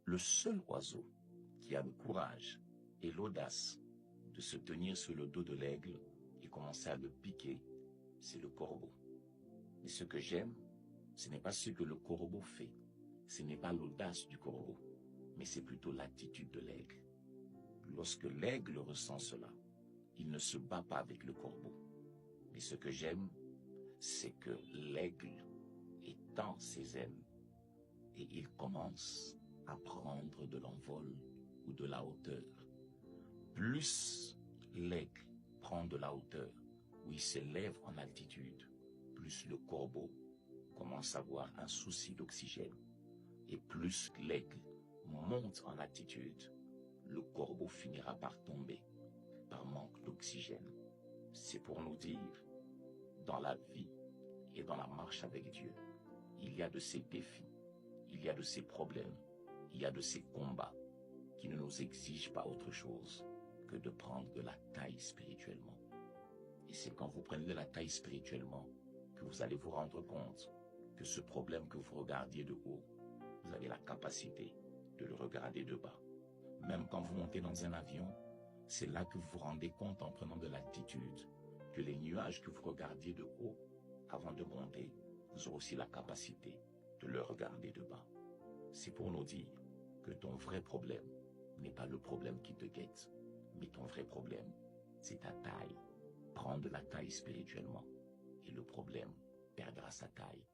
Le seul oiseau qui a le courage et l'audace de se tenir sur le dos de l'aigle et commencer à le piquer, c'est le corbeau. Mais ce que j'aime, ce n'est pas ce que le corbeau fait, ce n'est pas l'audace du corbeau, mais c'est plutôt l'attitude de l'aigle. Lorsque l'aigle ressent cela, il ne se bat pas avec le corbeau. Mais ce que j'aime, c'est que l'aigle étend ses ailes et il commence à prendre de l'envol ou de la hauteur. Plus l'aigle prend de la hauteur, ou il s'élève en altitude, plus le corbeau commence à avoir un souci d'oxygène. Et plus l'aigle monte en altitude, le corbeau finira par tomber, par manque d'oxygène. C'est pour nous dire, dans la vie et dans la marche avec Dieu, il y a de ces défis, il y a de ces problèmes, il y a de ces combats qui ne nous exigent pas autre chose que de prendre de la taille spirituellement. Et c'est quand vous prenez de la taille spirituellement que vous allez vous rendre compte que ce problème que vous regardiez de haut, vous avez la capacité de le regarder de bas. Même quand vous montez dans un avion, c'est là que vous vous rendez compte en prenant de l'altitude que les nuages que vous regardiez de haut avant de monter, vous aurez aussi la capacité de le regarder de bas. C'est pour nous dire que ton vrai problème n'est pas le problème qui te guette, mais ton vrai problème, c'est ta taille. Prends de la taille spirituellement et le problème perdra sa taille.